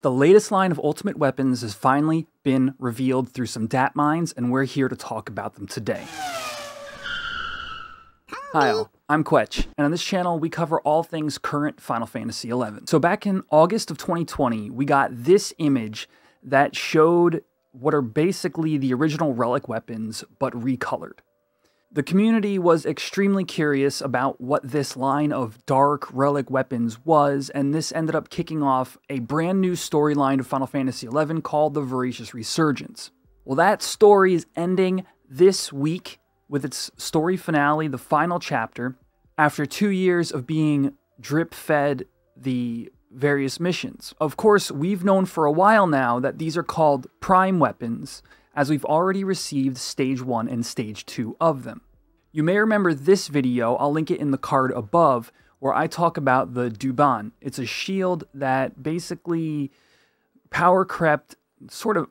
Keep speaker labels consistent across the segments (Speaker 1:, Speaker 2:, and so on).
Speaker 1: The latest line of ultimate weapons has finally been revealed through some DAT mines, and we're here to talk about them today. Hi all, I'm Quetch, and on this channel we cover all things current Final Fantasy XI. So back in August of 2020, we got this image that showed what are basically the original relic weapons, but recolored. The community was extremely curious about what this line of dark relic weapons was, and this ended up kicking off a brand new storyline of Final Fantasy XI called the Voracious Resurgence. Well, that story is ending this week with its story finale, the final chapter, after 2 years of being drip-fed the various missions. Of course, we've known for a while now that these are called prime weapons, as we've already received Stage 1 and Stage 2 of them. You may remember this video, I'll link it in the card above, where I talk about the Duban. It's a shield that basically power crept, sort of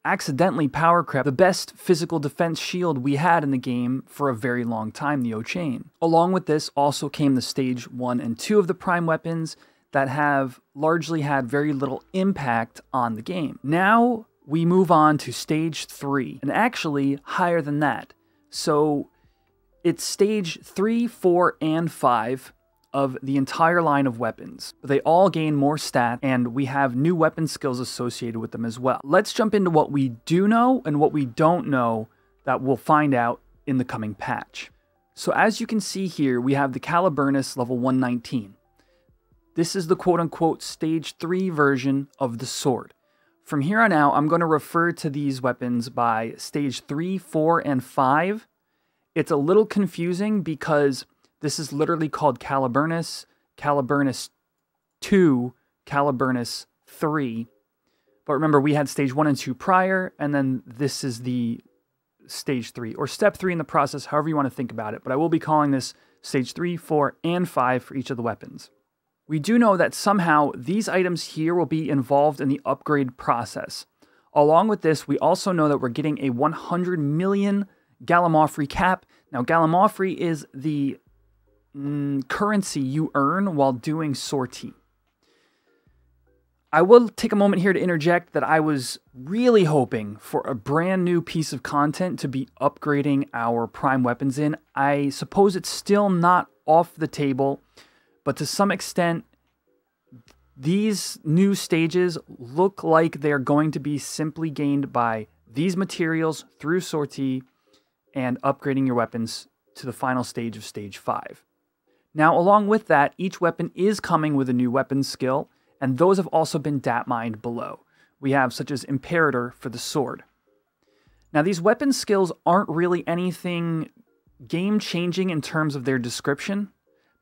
Speaker 1: accidentally power crept, the best physical defense shield we had in the game for a very long time, the O-Chain. Along with this also came the Stage 1 and 2 of the prime weapons that have largely had very little impact on the game. Now we move on to Stage 3, and actually higher than that. So it's Stage 3, 4, and 5 of the entire line of weapons. They all gain more stat, and we have new weapon skills associated with them as well. Let's jump into what we do know and what we don't know that we'll find out in the coming patch. So as you can see here, we have the Caliburnus level 119. This is the quote-unquote Stage 3 version of the sword. From here on out, I'm going to refer to these weapons by Stage 3, 4, and 5. It's a little confusing because this is literally called Caliburnus, Caliburnus 2, Caliburnus 3. But remember, we had Stage 1 and 2 prior, and then this is the Stage 3, or Step 3 in the process, however you want to think about it. But I will be calling this Stage 3, 4, and 5 for each of the weapons. We do know that somehow these items here will be involved in the upgrade process. Along with this, we also know that we're getting a 100 million Gallimaufry cap. Now, Gallimaufry is the currency you earn while doing sortie. I will take a moment here to interject that I was really hoping for a brand new piece of content to be upgrading our prime weapons in. I suppose it's still not off the table, but to some extent, these new stages look like they're going to be simply gained by these materials through sortie and upgrading your weapons to the final stage of Stage 5. Now, along with that, each weapon is coming with a new weapon skill, and those have also been DAT mined below. We have such as Imperator for the sword. Now, these weapon skills aren't really anything game-changing in terms of their description,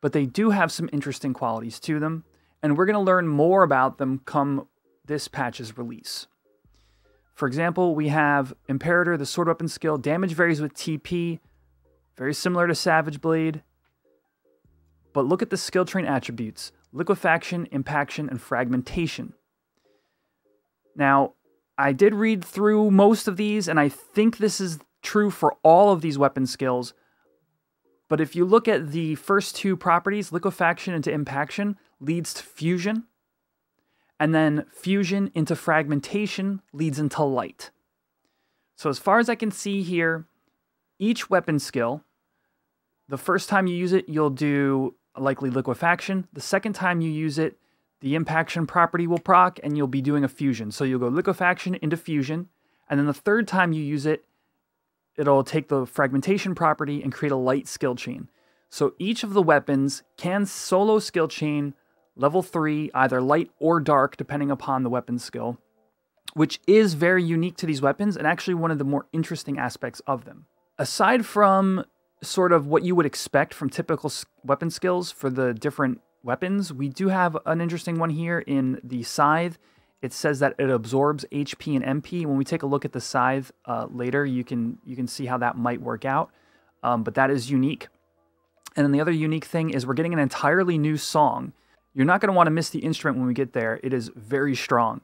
Speaker 1: but they do have some interesting qualities to them, and we're going to learn more about them come this patch's release. For example, we have Imperator, the sword weapon skill. Damage varies with TP, very similar to Savage Blade. But look at the skill train attributes: liquefaction, impaction, and fragmentation. Now, I did read through most of these, and I think this is true for all of these weapon skills. But if you look at the first two properties, liquefaction into impaction leads to fusion, and then fusion into fragmentation leads into light. So as far as I can see here, each weapon skill, the first time you use it, you'll do likely liquefaction. The second time you use it, the impaction property will proc, and you'll be doing a fusion. So you'll go liquefaction into fusion, and then the third time you use it, it'll take the fragmentation property and create a light skill chain. So each of the weapons can solo skill chain level 3, either light or dark, depending upon the weapon skill, which is very unique to these weapons and actually one of the more interesting aspects of them. Aside from sort of what you would expect from typical weapon skills for the different weapons, we do have an interesting one here in the Scythe. It says that it absorbs HP and MP. When we take a look at the Scythe later, you can see how that might work out. But that is unique. And then the other unique thing is we're getting an entirely new song. You're not going to want to miss the instrument when we get there. It is very strong.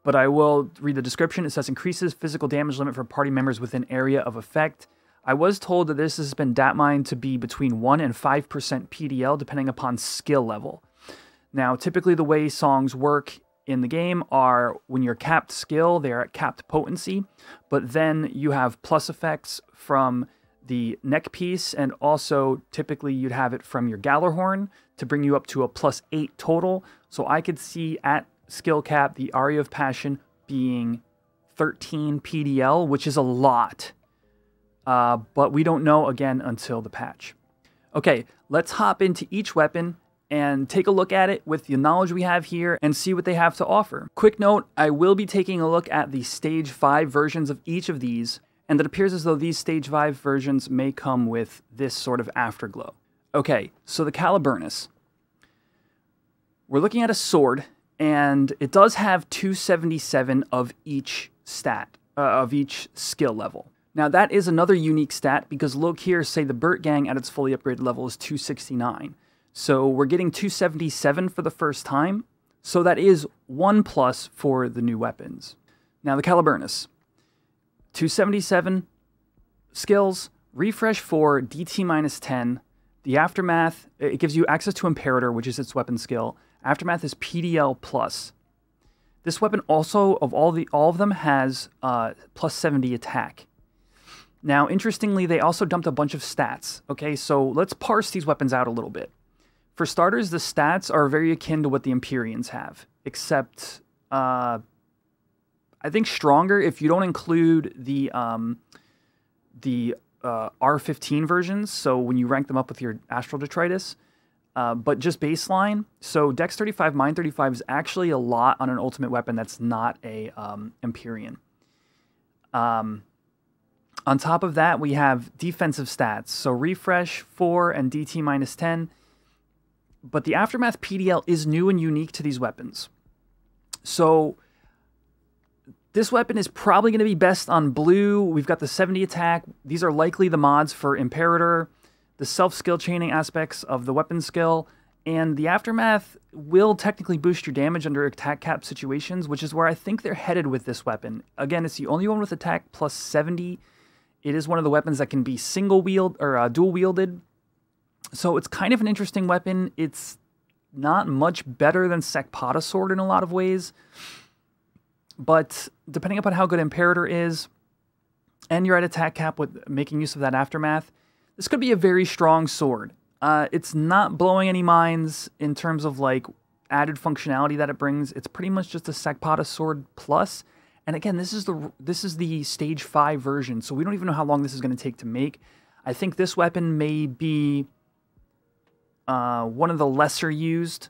Speaker 1: But I will read the description. It says, increases physical damage limit for party members within area of effect. I was told that this has been DAT mined to be between 1 and 5% PDL, depending upon skill level. Now, typically the way songs work in the game are when you're capped skill, they are at capped potency, but then you have plus effects from the neck piece, and also typically you'd have it from your Gallarhorn to bring you up to a +8 total. So I could see at skill cap the Aria of Passion being 13 PDL, which is a lot. But we don't know again until the patch. Okay, let's hop into each weapon and take a look at it with the knowledge we have here and see what they have to offer. Quick note, I will be taking a look at the Stage 5 versions of each of these, and it appears as though these Stage 5 versions may come with this sort of afterglow. Okay, so the Caliburnus. We're looking at a sword, and it does have 277 of each stat, of each skill level. Now that is another unique stat, because look here, say the Burt Gang at its fully upgraded level is 269. So we're getting 277 for the first time. So that is 1+ for the new weapons. Now the Caliburnus. 277 skills, refresh 4, DT -10. The Aftermath, it gives you access to Imperator, which is its weapon skill. Aftermath is PDL+. This weapon also, of all of them, has +70 attack. Now, interestingly, they also dumped a bunch of stats. Okay, so let's parse these weapons out a little bit. For starters, the stats are very akin to what the Empyreans have, except I think stronger if you don't include the R15 versions, so when you rank them up with your Astral Detritus, but just baseline. So Dex 35, Mind 35 is actually a lot on an ultimate weapon that's not a Empyrean. On top of that, we have defensive stats. So refresh 4 and DT -10. But the Aftermath PDL is new and unique to these weapons. So this weapon is probably going to be best on blue. We've got the 70 attack. These are likely the mods for Imperator, the self-skill chaining aspects of the weapon skill, and the Aftermath will technically boost your damage under attack cap situations, which is where I think they're headed with this weapon. Again, it's the only one with attack +70. It is one of the weapons that can be single wield or dual wielded. So it's kind of an interesting weapon. It's not much better than Sekpata Sword in a lot of ways. But depending upon how good Imperator is, and you're at attack cap with making use of that Aftermath, this could be a very strong sword. It's not blowing any minds in terms of like added functionality that it brings. It's pretty much just a Sekpata Sword plus. And again, this is the Stage 5 version, so we don't even know how long this is going to take to make. I think this weapon may be one of the lesser used,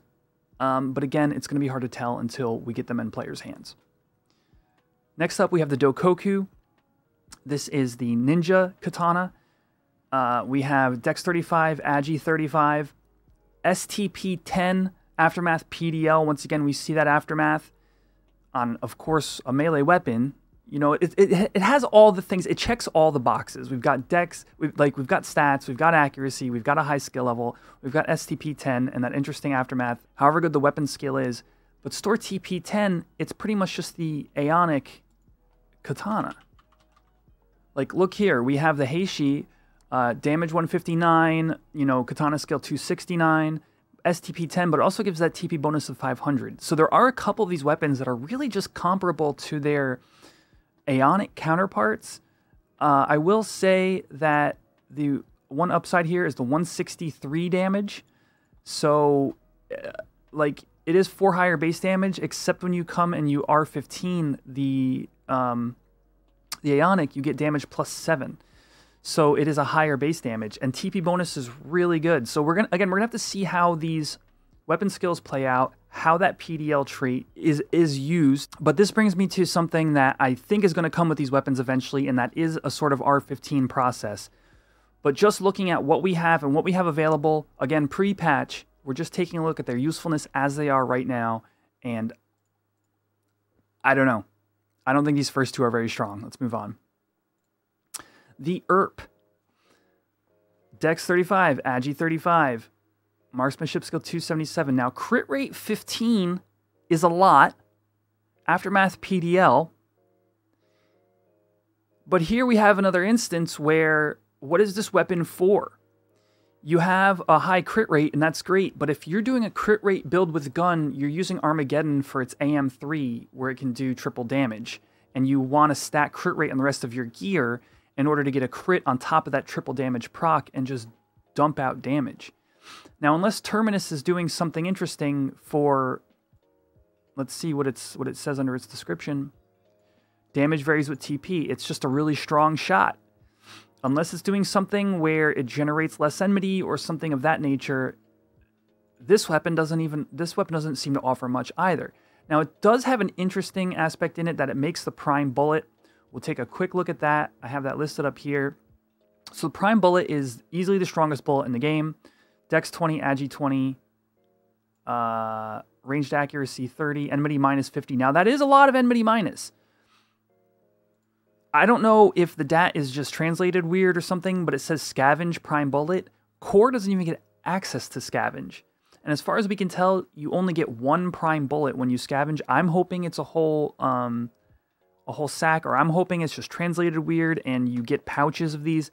Speaker 1: but again, it's going to be hard to tell until we get them in players' hands. Next up, we have the Dokoku. This is the Ninja Katana. We have Dex 35, Agi 35, STP 10, Aftermath PDL. Once again, we see that Aftermath on, of course, a melee weapon. You know, it has all the things. It checks all the boxes. We've got Dex, we've got stats, we've got accuracy, we've got a high skill level, we've got STP 10 and that interesting Aftermath. However good the weapon skill is, but store TP 10, it's pretty much just the Aeonic Katana. Like, look here, we have the Heishi, damage 159, you know, Katana skill 269, STP 10, but it also gives that TP bonus of 500. So there are a couple of these weapons that are really just comparable to their Aeonic counterparts. I will say that the one upside here is the 163 damage. So, like, it is 4 higher base damage, except when you come and you R15 the Aeonic, you get damage +7. So it is a higher base damage, and TP bonus is really good. So we're gonna have to see how these weapon skills play out, how that PDL trait is used. But this brings me to something that I think is going to come with these weapons eventually, and that is a sort of R15 process. But just looking at what we have and what we have available, again, pre-patch, we're just taking a look at their usefulness as they are right now, and I don't know. I don't think these first two are very strong. Let's move on. The ERP. Dex 35, Agi 35, Marksmanship skill 277. Now, crit rate 15 is a lot. Aftermath PDL. But here we have another instance where, what is this weapon for? You have a high crit rate, and that's great, but if you're doing a crit rate build with gun, you're using Armageddon for its AM3, where it can do triple damage, and you want to stack crit rate on the rest of your gear in order to get a crit on top of that triple damage proc and just dump out damage. Now, unless Terminus is doing something interesting for, let's see what it says under its description. Damage varies with TP. It's just a really strong shot. Unless it's doing something where it generates less enmity or something of that nature, this weapon doesn't seem to offer much either. Now, it does have an interesting aspect in it that it makes the prime bullet. We'll take a quick look at that. I have that listed up here. So the prime bullet is easily the strongest bullet in the game. Dex 20, Agi 20, ranged accuracy 30, enmity minus 50. Now, that is a lot of enmity minus. I don't know if the DAT is just translated weird or something, but it says Scavenge Prime Bullet. Core doesn't even get access to Scavenge. And as far as we can tell, you only get one Prime Bullet when you Scavenge. I'm hoping it's a whole sack, or I'm hoping it's just translated weird and you get pouches of these.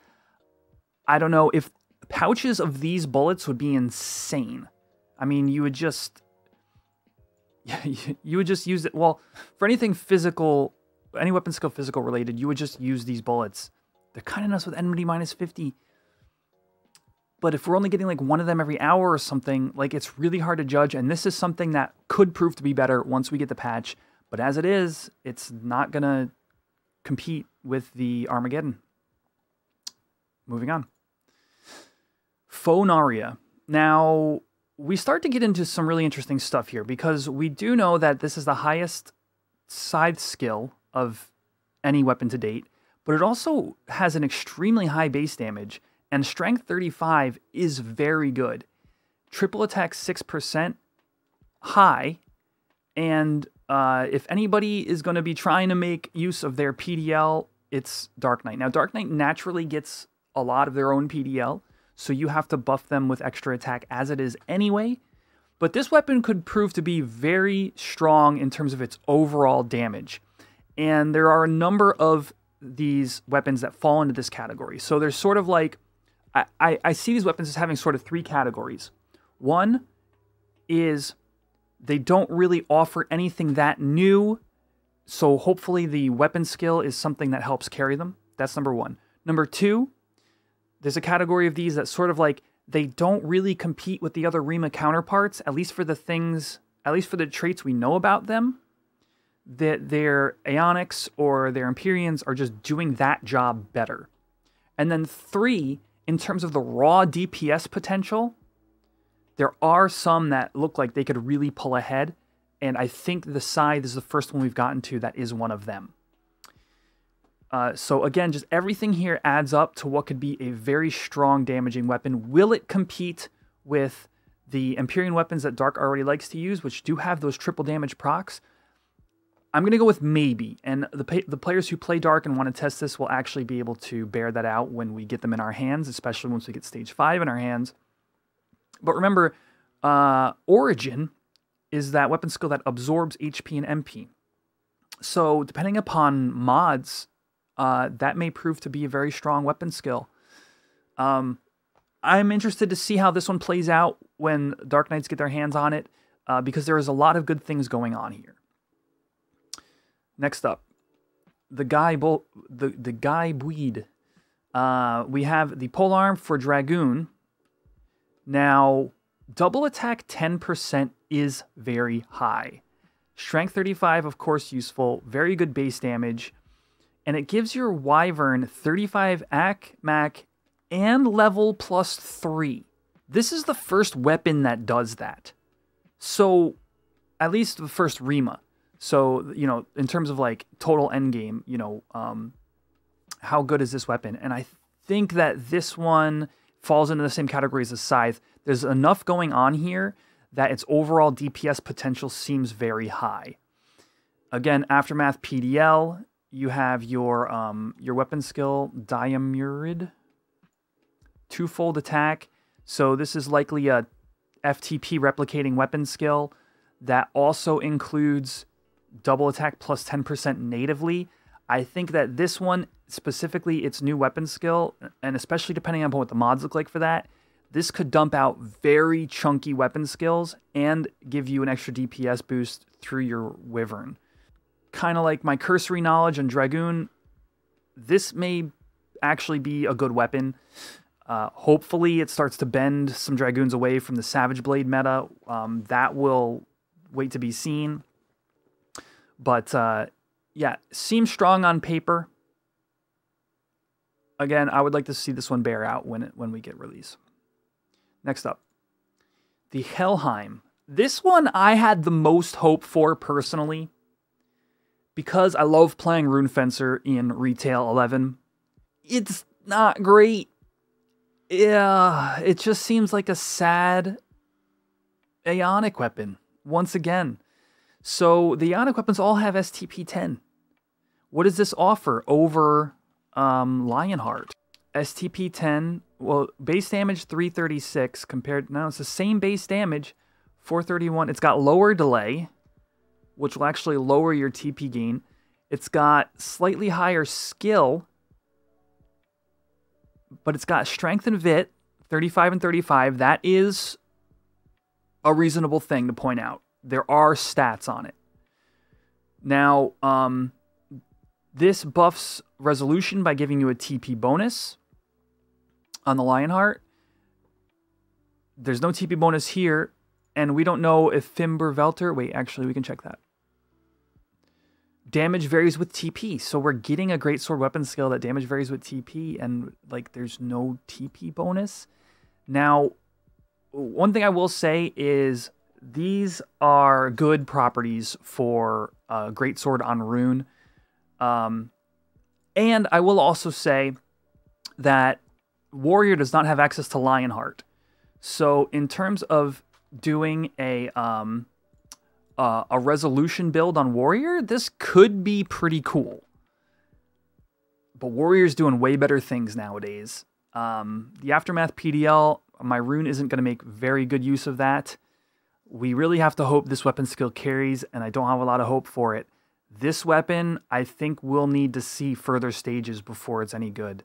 Speaker 1: I don't know. If pouches of these bullets would be insane. I mean, you would just use it. Well, for anything physical, any weapon skill physical related, you would just use these bullets. They're kind of nice with enmity minus 50. But if we're only getting like one of them every hour or something, like it's really hard to judge. And this is something that could prove to be better once we get the patch. But as it is, it's not going to compete with the Armageddon. Moving on. Phonaria. Now, we start to get into some really interesting stuff here because we do know that this is the highest scythe skill of any weapon to date, but it also has an extremely high base damage, and strength 35 is very good. Triple attack 6% high, and if anybody is going to be trying to make use of their PDL, it's Dark Knight. Now, Dark Knight naturally gets a lot of their own PDL, so you have to buff them with extra attack as it is anyway, but this weapon could prove to be very strong in terms of its overall damage. And there are a number of these weapons that fall into this category. So there's sort of like, I see these weapons as having sort of three categories. One is they don't really offer anything that new, so hopefully the weapon skill is something that helps carry them. That's number one. Number two, there's a category of these that sort of like, they don't really compete with the other Rima counterparts, at least for the traits we know about them. That their Aeonics or their Empyreans are just doing that job better. And then three, in terms of the raw DPS potential, there are some that look like they could really pull ahead, and I think the Scythe is the first one we've gotten to that is one of them. So again, just everything here adds up to what could be a very strong damaging weapon. Will it compete with the Empyrean weapons that Dark already likes to use, which do have those triple damage procs? I'm going to go with maybe, and the players who play Dark and want to test this will actually be able to bear that out when we get them in our hands, especially once we get Stage 5 in our hands. But remember, Origin is that weapon skill that absorbs HP and MP. So depending upon mods, that may prove to be a very strong weapon skill. I'm interested to see how this one plays out when Dark Knights get their hands on it, because there is a lot of good things going on here. Next up, the Guy Bweed. We have the polearm for Dragoon. Now, double attack 10% is very high. Strength 35, of course, useful. Very good base damage. And it gives your Wyvern 35 AC, MAC, and level +3. This is the first weapon that does that. So, at least the first Rima. So, you know, in terms of like total endgame, you know, how good is this weapon? And I think that this one falls into the same category as the Scythe. There's enough going on here that its overall DPS potential seems very high. Again, Aftermath PDL, you have your weapon skill, Diamurid, twofold attack. So this is likely a FTP replicating weapon skill that also includes double attack plus 10% natively. I think that this one, specifically its new weapon skill, and especially depending on what the mods look like for that, this could dump out very chunky weapon skills and give you an extra DPS boost through your Wyvern. Kind of like my cursory knowledge on Dragoon, this may actually be a good weapon. Hopefully it starts to bend some Dragoons away from the Savage Blade meta. That will wait to be seen. But yeah, seems strong on paper. Again, I would like to see this one bear out when we get release. Next up, the Helheim. This one I had the most hope for personally, because I love playing Rune Fencer in Retail 11. It's not great. Yeah, it just seems like a sad Aeonic weapon, once again. So the Aeonic weapons all have STP 10. What does this offer over Lionheart? STP 10, well, base damage 336 compared, no, it's the same base damage, 431. It's got lower delay, which will actually lower your TP gain. It's got slightly higher skill, but it's got strength and vit, 35 and 35. That is a reasonable thing to point out. There are stats on it. Now, this buffs resolution by giving you a TP bonus on the Lionheart. There's no TP bonus here, and we don't know if Fimbervelter... Wait, actually, we can check that. Damage varies with TP, so we're getting a greatsword weapon skill that damage varies with TP, and like there's no TP bonus. Now, one thing I will say is these are good properties for greatsword on Rune. And I will also say that Warrior does not have access to Lionheart. So in terms of doing a resolution build on Warrior, this could be pretty cool. But Warrior's doing way better things nowadays. The Aftermath PDL, my Rune isn't going to make very good use of that. We really have to hope this weapon skill carries, and I don't have a lot of hope for it. This weapon, I think we'll need to see further stages before it's any good.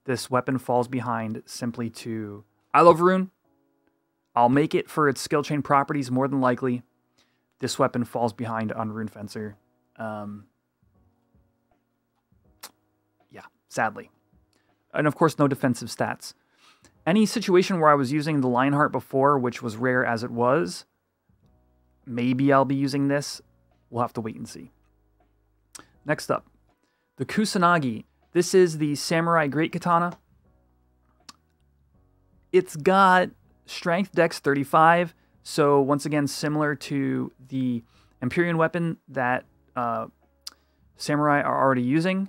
Speaker 1: This weapon falls behind simply to... I love Rune. I'll make it for its skill chain properties more than likely. This weapon falls behind on Rune Fencer. Yeah, sadly. And of course, no defensive stats. Any situation where I was using the Lionheart before, which was rare as it was, maybe I'll be using this. We'll have to wait and see. Next up, the Kusanagi. This is the Samurai Great Katana. It's got Strength Dex 35, so once again, similar to the Empyrean weapon that Samurai are already using.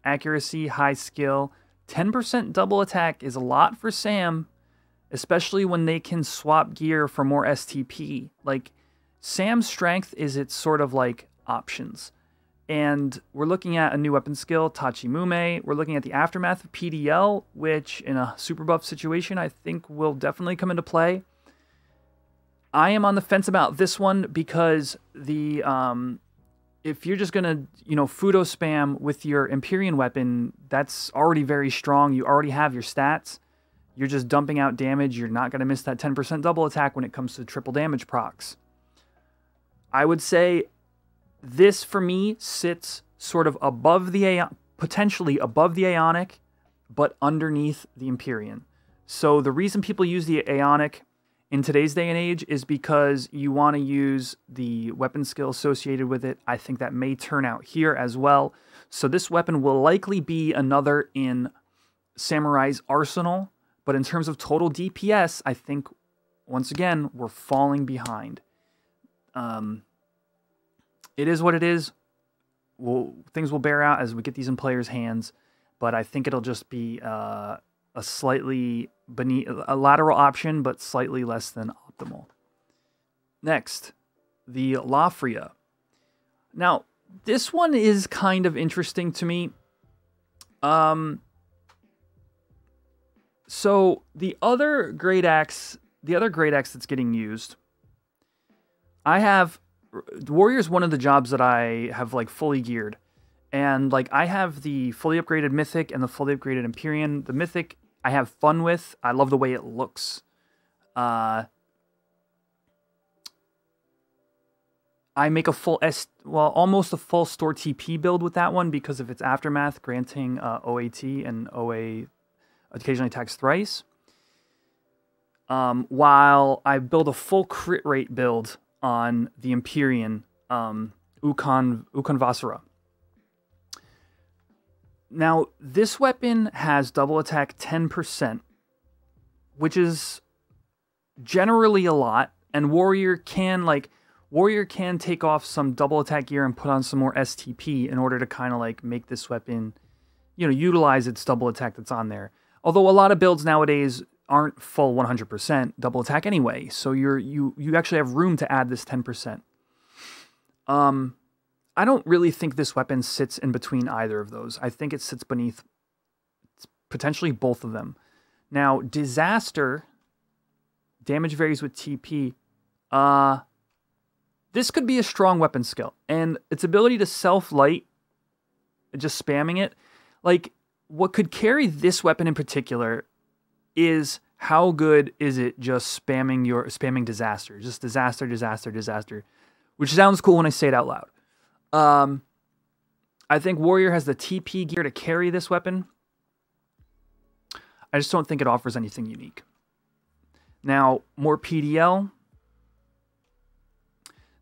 Speaker 1: Accuracy, high skill, 10% double attack is a lot for Sam, especially when they can swap gear for more STP. Like, Sam's strength is its sort of like options. And we're looking at a new weapon skill, Tachimume. We're looking at the Aftermath of PDL, which in a super buff situation, I think will definitely come into play. I am on the fence about this one because the if you're just going to, Fudo spam with your Empyrean weapon, that's already very strong. You already have your stats. You're just dumping out damage. You're not going to miss that 10% double attack when it comes to triple damage procs. I would say this, for me, sits sort of above the potentially above the Aeonic, but underneath the Empyrean. So the reason people use the Aeonic in today's day and age is because you want to use the weapon skill associated with it. I think that may turn out here as well. So this weapon will likely be another in Samurai's arsenal, but in terms of total DPS, I think, once again, we're falling behind. It is what it is. Things will bear out as we get these in players' hands, but I think it'll just be a slightly beneath a lateral option, but slightly less than optimal. Next, the Lafria. Now, this one is kind of interesting to me. So the other great axe that's getting used, I have Warrior's one of the jobs that I have like fully geared. And like I have the fully upgraded Mythic and the fully upgraded Empyrean. The Mythic I have fun with. I love the way it looks. I make a full almost a full store TP build with that one because of its aftermath, granting OAT and OA occasionally attacks thrice. While I build a full crit rate build on the Empyrean Ukon Vasara. Now, this weapon has double attack 10%, which is generally a lot, and Warrior can take off some double attack gear and put on some more STP in order to kind of like make this weapon, utilize its double attack that's on there. Although a lot of builds nowadays aren't full 100% double attack anyway, so you actually have room to add this 10%. I don't really think this weapon sits in between either of those. I think it sits beneath potentially both of them. Now, Disaster, damage varies with TP. This could be a strong weapon skill, and its ability to self-light, just spamming it, like, what could carry this weapon in particular is how good is it just spamming Disaster. Just Disaster, Disaster, Disaster, which sounds cool when I say it out loud. I think Warrior has the TP gear to carry this weapon. I just don't think it offers anything unique. Now, more PDL.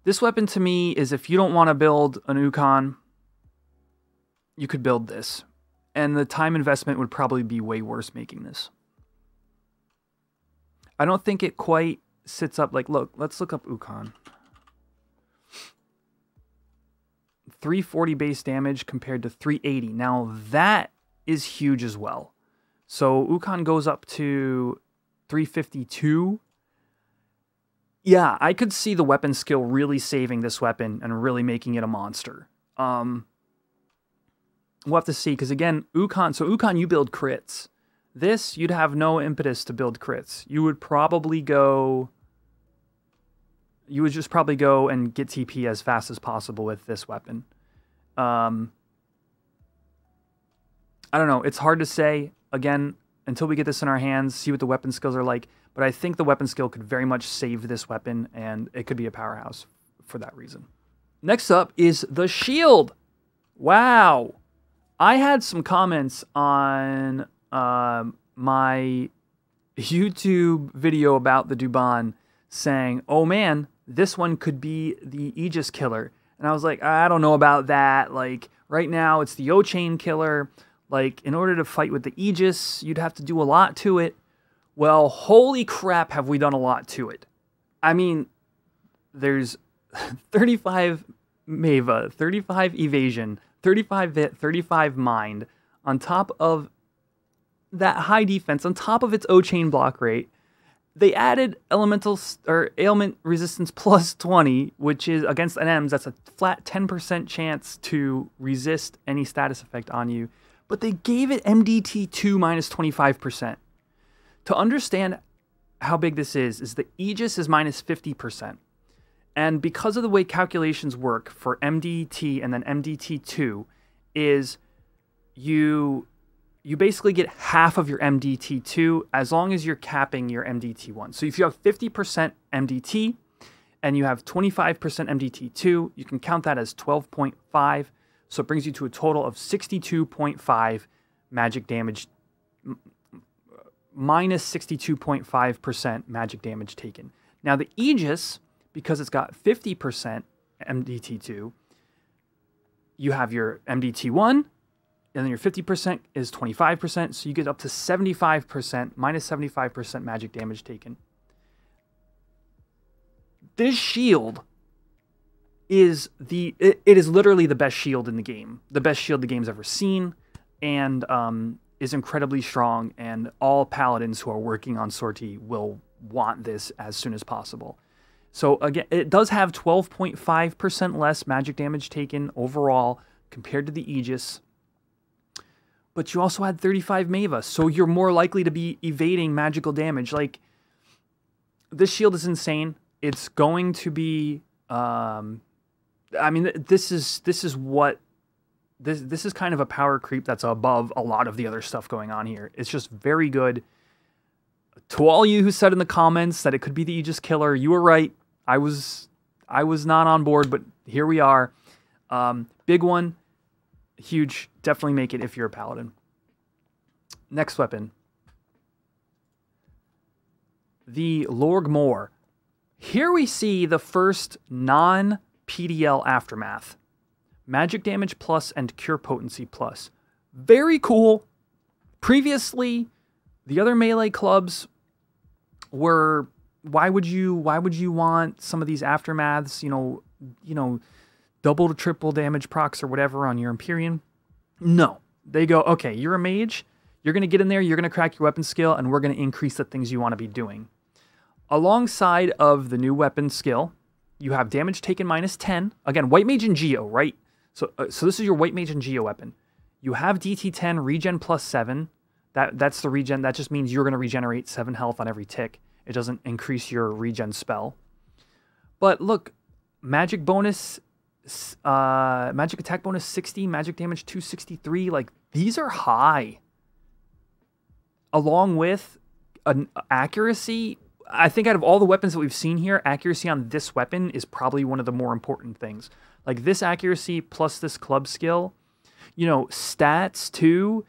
Speaker 1: This weapon to me is, if you don't want to build an Ukon, you could build this. And the time investment would probably be way worse making this. I don't think it quite sits up like, look, let's look up Ukon. 340 base damage compared to 380. Now that is huge as well. So Ukon goes up to 352. Yeah, I could see the weapon skill really saving this weapon and really making it a monster. We'll have to see, because again, Ukon, so Ukon, you build crits. This, you'd have no impetus to build crits. You would probably go... You would just probably go and get TP as fast as possible with this weapon. I don't know. It's hard to say. Again, until we get this in our hands, see what the weapon skills are like. But I think the weapon skill could very much save this weapon, and it could be a powerhouse for that reason. Next up is the shield. Wow. I had some comments on my YouTube video about the Dubon saying, oh man, this one could be the Aegis killer. And I was like, I don't know about that. Like, right now, it's the O-Chain killer. Like, in order to fight with the Aegis, you'd have to do a lot to it. Well, holy crap, have we done a lot to it. I mean, there's 35 Meva, 35 evasion, 35 Vit, 35 mind, on top of that high defense, on top of its O-Chain block rate. They added ailment resistance plus 20, which is against NMs. That's a flat 10% chance to resist any status effect on you. But they gave it MDT2 minus 25%. To understand how big this is the Aegis is minus 50%. And because of the way calculations work for MDT and then MDT2 is you basically get half of your MDT2 as long as you're capping your MDT1. So if you have 50% MDT and you have 25% MDT2, you can count that as 12.5. So it brings you to a total of 62.5 magic damage, minus 62.5% magic damage taken. Now the Aegis, because it's got 50% MDT2, you have your MDT1, and then your 50% is 25%, so you get up to 75%, minus 75% magic damage taken. This shield is it is literally the best shield in the game. The best shield the game's ever seen, and is incredibly strong, and all paladins who are working on sortie will want this as soon as possible. So again, it does have 12.5% less magic damage taken overall compared to the Aegis. But you also had 35 Meva, so you're more likely to be evading magical damage. Like, this shield is insane. It's going to be, I mean, this is what this is kind of a power creep that's above a lot of the other stuff going on here. It's just very good. To all you who said in the comments that it could be the Aegis Killer, you were right. I was not on board, but here we are. Big one, huge. Definitely make it if you're a paladin. Next weapon. The Lorgmore. Here we see the first non-PDL aftermath. Magic damage plus and cure potency plus. Very cool. Previously, the other melee clubs were, why would you want some of these aftermaths, you know, double to triple damage procs or whatever on your Empyrean? No. They go, okay, you're a mage, you're going to get in there, you're going to crack your weapon skill, and we're going to increase the things you want to be doing. Alongside of the new weapon skill, you have damage taken -10. Again, White Mage and Geo, right? So this is your White Mage and Geo weapon. You have DT10 regen +7. That's the regen. That just means you're going to regenerate 7 health on every tick. It doesn't increase your regen spell. But look, magic bonus, magic attack bonus 60, magic damage 263. Like, these are high. Along with an accuracy. I think out of all the weapons that we've seen here, accuracy on this weapon is probably one of the more important things. Like, this accuracy plus this club skill, you know, stats too,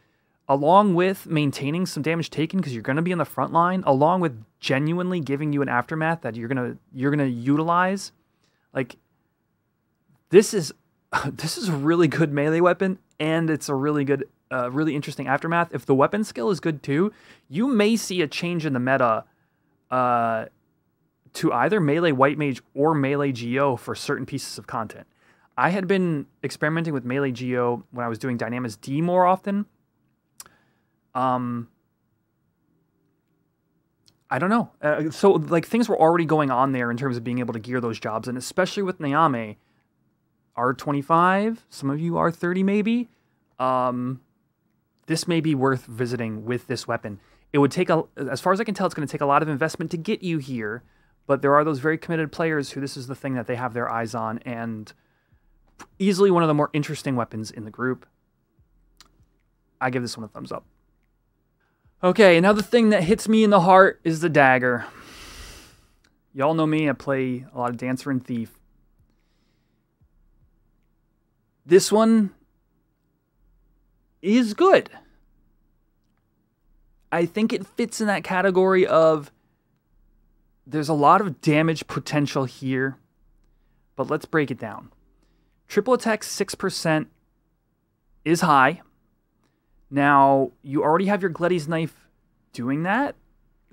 Speaker 1: along with maintaining some damage taken because you're going to be in the front line, along with genuinely giving you an aftermath that you're gonna utilize. Like, this is a really good melee weapon, and it's a really good, really interesting aftermath. If the weapon skill is good too, you may see a change in the meta to either melee White Mage or melee Geo for certain pieces of content. I had been experimenting with melee Geo when I was doing Dynamis D more often. I don't know. So, like, things were already going on there in terms of being able to gear those jobs, and especially with Nyame, R25, some of you R30 maybe, this may be worth visiting with this weapon. It would take, as far as I can tell, it's going to take a lot of investment to get you here, but there are those very committed players who this is the thing that they have their eyes on, and easily one of the more interesting weapons in the group. I give this one a thumbs up. Okay, another thing that hits me in the heart is the Dagger. Y'all know me, I play a lot of Dancer and Thief. This one is good. I think it fits in that category of there's a lot of damage potential here, but let's break it down. Triple attack 6% is high. Now, you already have your Gleddy's Knife doing that.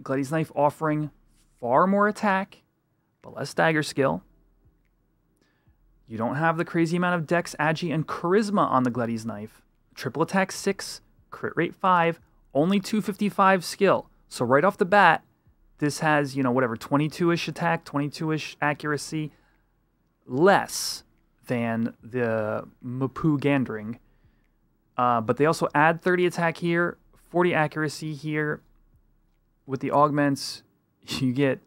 Speaker 1: Gleddy's Knife offering far more attack, but less dagger skill. You don't have the crazy amount of Dex, Agi, and Charisma on the Gleddy's Knife. Triple attack 6, crit rate 5, only 255 skill. So right off the bat, this has, you know, whatever, 22-ish attack, 22-ish accuracy, less than the Mapu Gandring. But they also add 30 attack here, 40 accuracy here. With the augments, you get,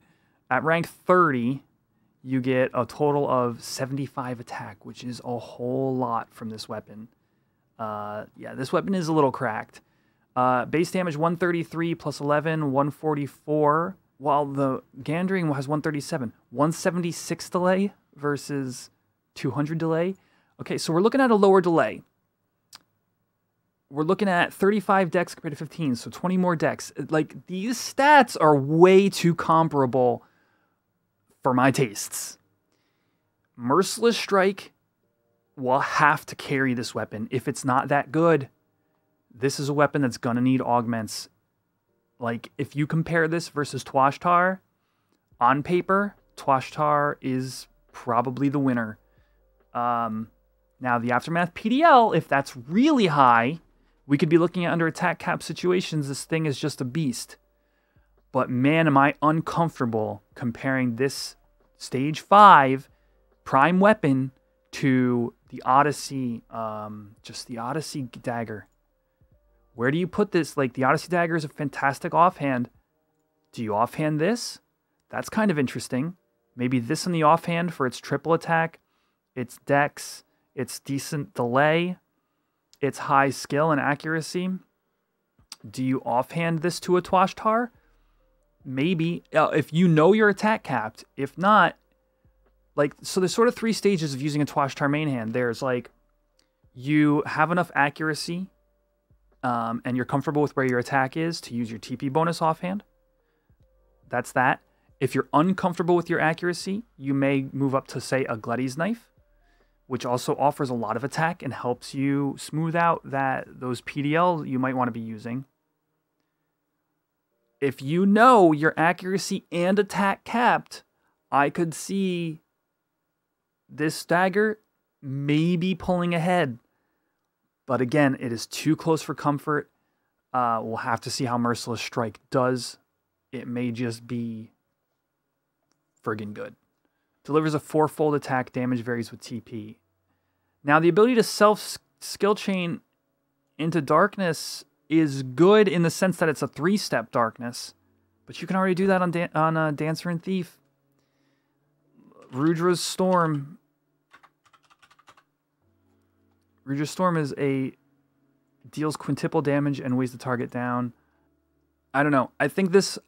Speaker 1: at rank 30, you get a total of 75 attack, which is a whole lot from this weapon. Yeah, this weapon is a little cracked. Base damage 133 plus 11, 144, while the Gandring has 137. 176 delay versus 200 delay. Okay, so we're looking at a lower delay. We're looking at 35 dex compared to 15, so 20 more dex. Like, these stats are way too comparable for my tastes. Merciless Strike will have to carry this weapon. If it's not that good, this is a weapon that's going to need augments. Like, if you compare this versus Twashtar, on paper, Twashtar is probably the winner. Now, the Aftermath PDL, if that's really high, we could be looking at under attack cap situations. This thing is just a beast. But man, am I uncomfortable comparing this stage 5 prime weapon to the Odyssey, just the Odyssey Dagger. Where do you put this? Like, the Odyssey Dagger is a fantastic offhand. Do you offhand this? That's kind of interesting. Maybe this in the offhand for its triple attack, its dex, its decent delay. its high skill and accuracy. Do you offhand this to a Twashtar? Maybe. If you know your attack capped. If not, like, so there's sort of 3 stages of using a Twashtar main hand. There's like, you have enough accuracy and you're comfortable with where your attack is to use your TP bonus offhand. That's that. If you're uncomfortable with your accuracy, you may move up to, say, a Glutty's Knife, which also offers a lot of attack and helps you smooth out those PDL you might want to be using. If you know your accuracy and attack capped, I could see this Dagger maybe pulling ahead. But again, it is too close for comfort. We'll have to see how Merciless Strike does. It may just be friggin' good. Delivers a 4-fold attack, damage varies with TP. Now, the ability to self-skill chain into darkness is good in the sense that it's a 3-step darkness, but you can already do that on Dancer and Thief. Rudra's Storm. Rudra's Storm deals quintuple damage and weighs the target down. I don't know. I think this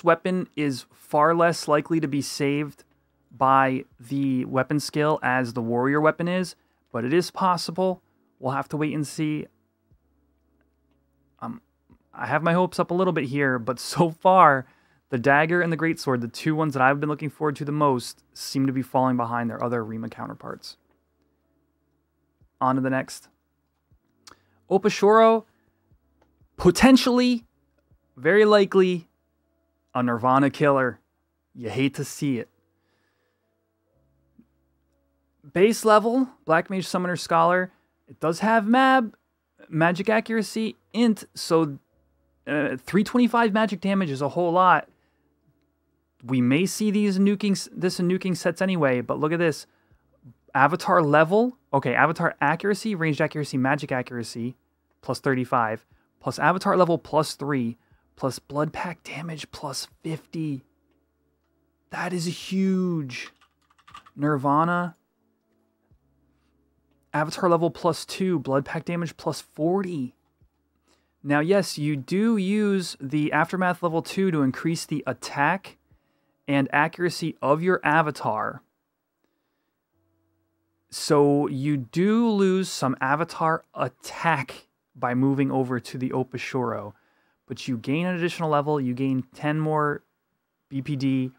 Speaker 1: weapon is far less likely to be saved by the weapon skill as the warrior weapon is, but it is possible. We'll have to wait and see. I have my hopes up a little bit here, but so far, the Dagger and the Greatsword, the 2 ones that I've been looking forward to the most, seem to be falling behind their other Rima counterparts. On to the next. Opashoro, potentially, very likely, a Nirvana killer. You hate to see it. Base level, Black Mage Summoner Scholar. It does have magic accuracy, int, so 325 magic damage is a whole lot. We may see this in nuking sets anyway, but look at this. Avatar level, okay, Avatar accuracy, ranged accuracy, magic accuracy, plus 35, plus Avatar level plus 3, plus blood pack damage plus 50. That is huge. Nirvana. Avatar level plus 2, blood pack damage plus 40. Now, yes, you do use the Aftermath level 2 to increase the attack and accuracy of your avatar. So you do lose some avatar attack by moving over to the Opashoro, but you gain an additional level, you gain 10 more BPD.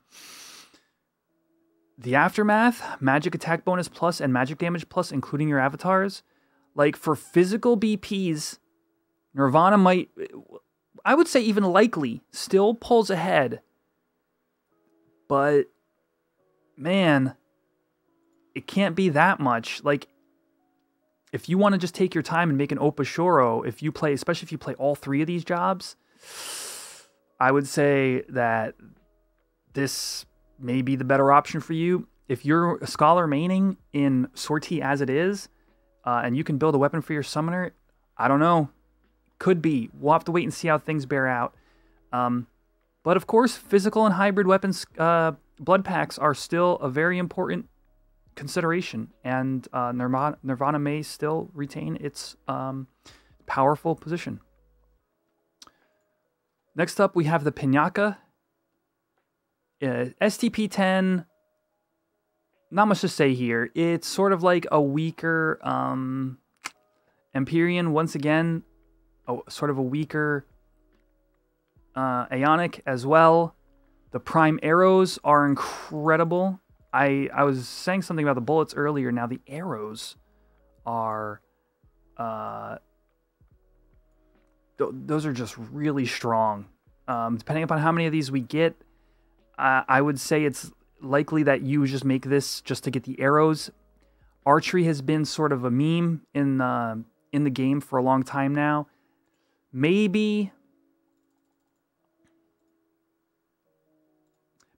Speaker 1: The Aftermath, magic attack bonus plus and magic damage plus, including your avatars. Like, for physical BPs, Nirvana might, I would say even likely, still pulls ahead. But, man, it can't be that much. Like, if you want to just take your time and make an Opashoro, especially if you play all 3 of these jobs, I would say that this may be the better option for you. If you're a Scholar maining in Sortie as it is, and you can build a weapon for your summoner, I don't know. Could be. We'll have to wait and see how things bear out. But of course, physical and hybrid weapons, blood packs are still a very important consideration, and Nirvana may still retain its powerful position. Next up, we have the Pinaka. STP-10, not much to say here. It's sort of like a weaker Empyrean, once again, sort of a weaker Aeonic as well. The Prime Arrows are incredible. I was saying something about the bullets earlier. Now the arrows are... those are just really strong. Depending upon how many of these we get, I would say it's likely that you just make this just to get the arrows. Archery has been sort of a meme in the game for a long time now. Maybe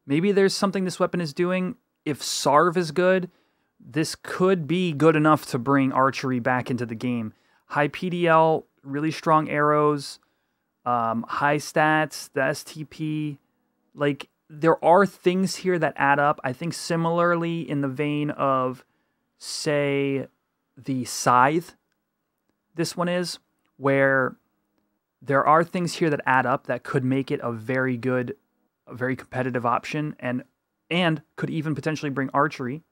Speaker 1: there's something this weapon is doing. If Sarv is good, this could be good enough to bring archery back into the game. High PDL, really strong arrows, high stats, the STP. Like, there are things here that add up. I think similarly in the vein of, say, the Scythe. this one is, where there are things here that add up that could make it a very good, a very competitive option, and could even potentially bring archery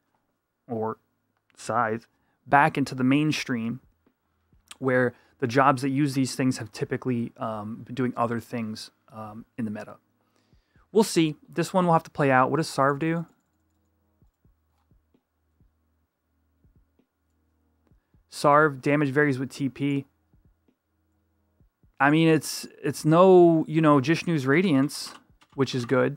Speaker 1: or scythe back into the mainstream, where the jobs that use these things have typically been doing other things in the meta. We'll see. This one will have to play out. What does Sarv do? Sarv, damage varies with TP. I mean, it's no, Jishnu's Radiance, which is good.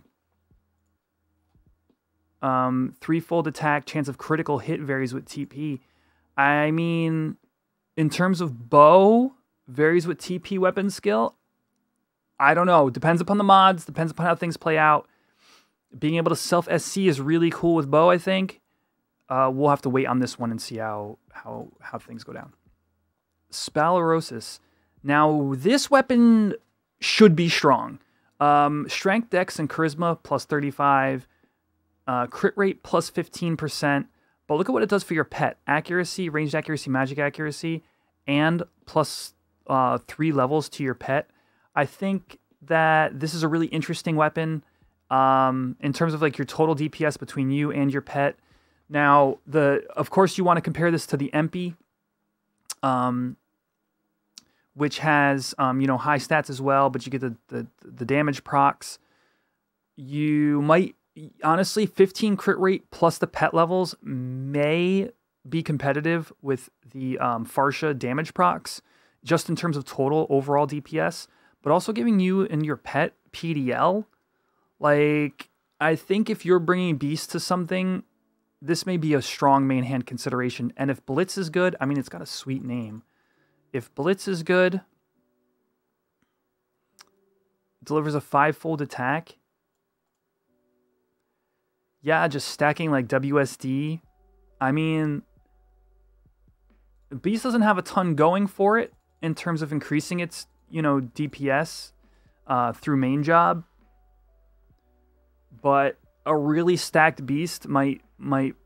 Speaker 1: Threefold attack, chance of critical hit varies with TP. I mean, in terms of bow, varies with TP weapon skill. I don't know. Depends upon the mods. Depends upon how things play out. Being able to self-SC is really cool with bow, I think. We'll have to wait on this one and see how things go down. Spallerosis. Now, this weapon should be strong. Strength, Dex, and Charisma plus 35. Crit rate plus 15%. But look at what it does for your pet. Accuracy, ranged accuracy, magic accuracy, and plus 3 levels to your pet. I think that this is a really interesting weapon in terms of like your total DPS between you and your pet. Now, of course, you want to compare this to the MP, which has high stats as well, but you get the damage procs. You might honestly 15 crit rate plus the pet levels may be competitive with the Farsha damage procs, just in terms of total overall DPS, but also giving you and your pet PDL. Like, I think if you're bringing Beast to something, this may be a strong main hand consideration. And if Blitz is good, I mean, it's got a sweet name. If Blitz is good, delivers a 5-fold attack. Yeah, just stacking like WSD. I mean, Beast doesn't have a ton going for it in terms of increasing its, DPS through main job. But a really stacked Beast might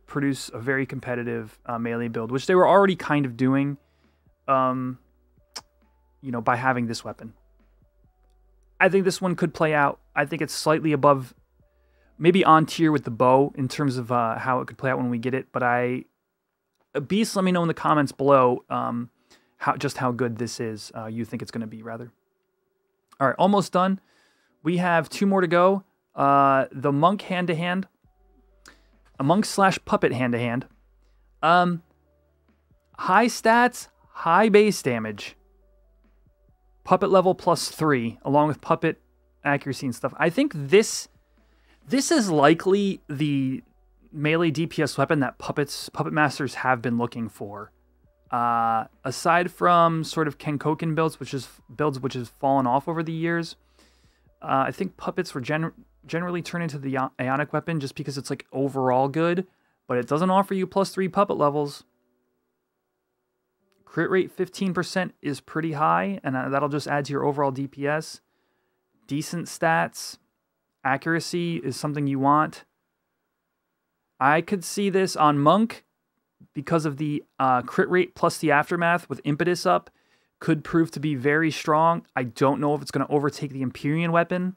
Speaker 1: produce a very competitive melee build, which they were already kind of doing, by having this weapon. I think this one could play out. I think it's slightly above, maybe on tier with the bow in terms of how it could play out when we get it. But Beast, let me know in the comments below how good this is. You think it's going to be, rather. All right, almost done. We have 2 more to go. The monk hand-to-hand. A monk/puppet hand-to-hand. High stats, high base damage. Puppet level plus 3, along with puppet accuracy and stuff. I think this is likely the melee DPS weapon that puppet masters have been looking for. Aside from sort of Kenkoken builds which has fallen off over the years, I think puppets were generally turned into the Ionic weapon just because it's like overall good, but it doesn't offer you plus 3 puppet levels. Crit rate 15% is pretty high, and that'll just add to your overall DPS. Decent stats. Accuracy is something you want. I could see this on Monk because of the crit rate plus the Aftermath with Impetus up. Could prove to be very strong. I don't know if it's going to overtake the Empyrean weapon.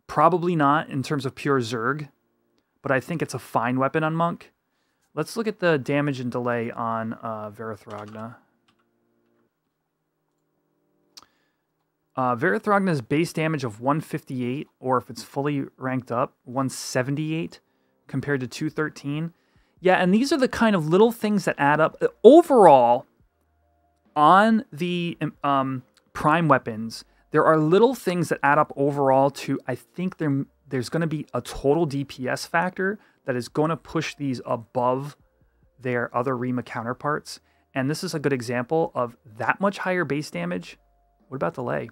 Speaker 1: Probably not in terms of pure Zerg, but I think it's a fine weapon on Monk. Let's look at the damage and delay on Varathragna. Varathragna's base damage of 158, or if it's fully ranked up, 178 compared to 213. Yeah, and these are the kind of little things that add up. Overall, on the prime weapons, there are little things that add up overall to, I think there's going to be a total DPS factor that is going to push these above their other Rima counterparts. And this is a good example of that much higher base damage. What about delay?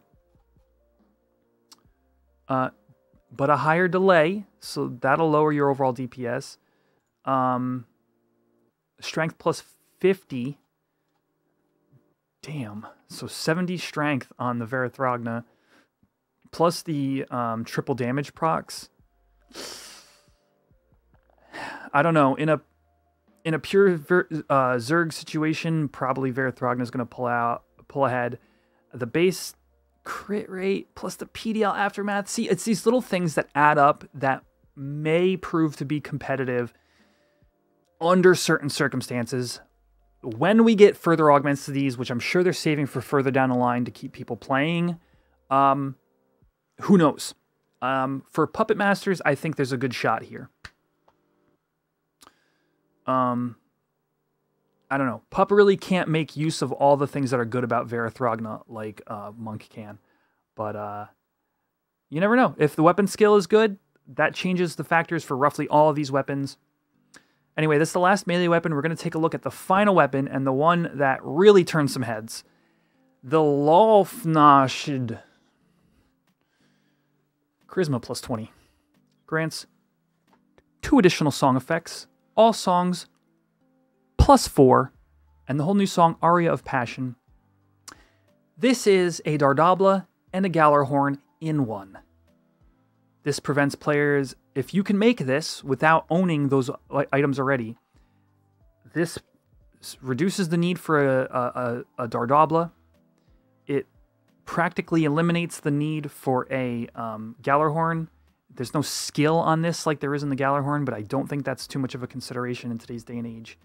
Speaker 1: But a higher delay, so that'll lower your overall DPS. Strength plus 50. Damn. So 70 strength on the Varathragna. Plus the triple damage procs. I don't know. In a pure Zerg situation, probably Varathrognus is going to pull ahead. The base crit rate plus the PDL aftermath. See, it's these little things that add up that may prove to be competitive under certain circumstances. When we get further augments to these, which I'm sure they're saving for further down the line to keep people playing, who knows? For Puppet Masters, I think there's a good shot here. I don't know. Pup really can't make use of all the things that are good about Varathragna like Monk can. But you never know. If the weapon skill is good, that changes the factors for roughly all of these weapons. Anyway, this is the last melee weapon. We're going to take a look at the final weapon and the one that really turns some heads. The Lolfnashid. Charisma plus 20. Grants 2 additional song effects. All songs plus 4. And the whole new song, Aria of Passion. This is a Dardabla and a Gallarhorn in one. This prevents players, if you can make this without owning those items already, this reduces the need for a Dardabla. It practically eliminates the need for a Gallarhorn. There's no skill on this like there is in the Gallarhorn, but I don't think that's too much of a consideration in today's day and age.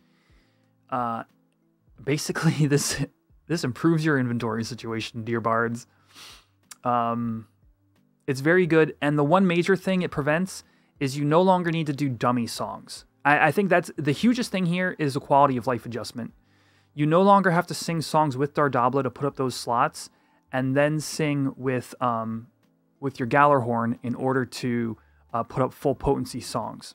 Speaker 1: Basically, this improves your inventory situation, dear bards. It's very good, and the one major thing it prevents is you no longer need to do dummy songs. I think that's the hugest thing here is the quality of life adjustment. You no longer have to sing songs with Dardabla to put up those slots, and then sing with your Gallarhorn in order to put up full potency songs.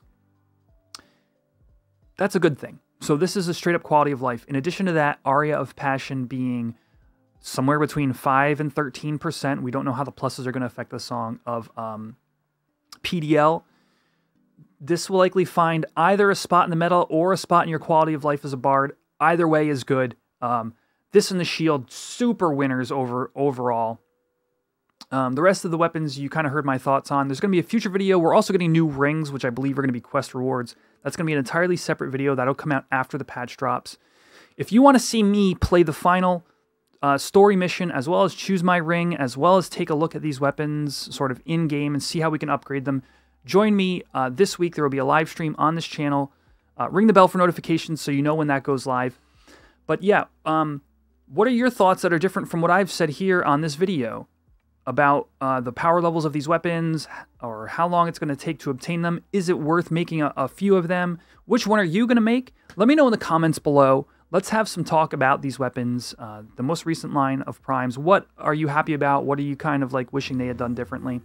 Speaker 1: That's a good thing. So this is a straight up quality of life. In addition to that, Aria of Passion being somewhere between 5 and 13%. We don't know how the pluses are going to affect the song of PDL. This will likely find either a spot in the meta or a spot in your quality of life as a bard. Either way is good. This and the shield, super winners overall. The rest of the weapons, you kind of heard my thoughts on. There's going to be a future video. We're also getting new rings, which I believe are going to be quest rewards. That's going to be an entirely separate video. That'll come out after the patch drops. If you want to see me play the final story mission, as well as choose my ring, as well as take a look at these weapons sort of in-game and see how we can upgrade them, join me this week. There will be a live stream on this channel. Ring the bell for notifications so you know when that goes live. But yeah, what are your thoughts that are different from what I've said here on this video about the power levels of these weapons, or how long it's going to take to obtain them? Is it worth making a few of them? Which one are you going to make? Let me know in the comments below. Let's have some talk about these weapons, the most recent line of primes. What are you happy about? What are you kind of like wishing they had done differently?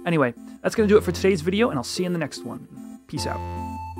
Speaker 1: Anyway, that's going to do it for today's video, and I'll see you in the next one. Peace out.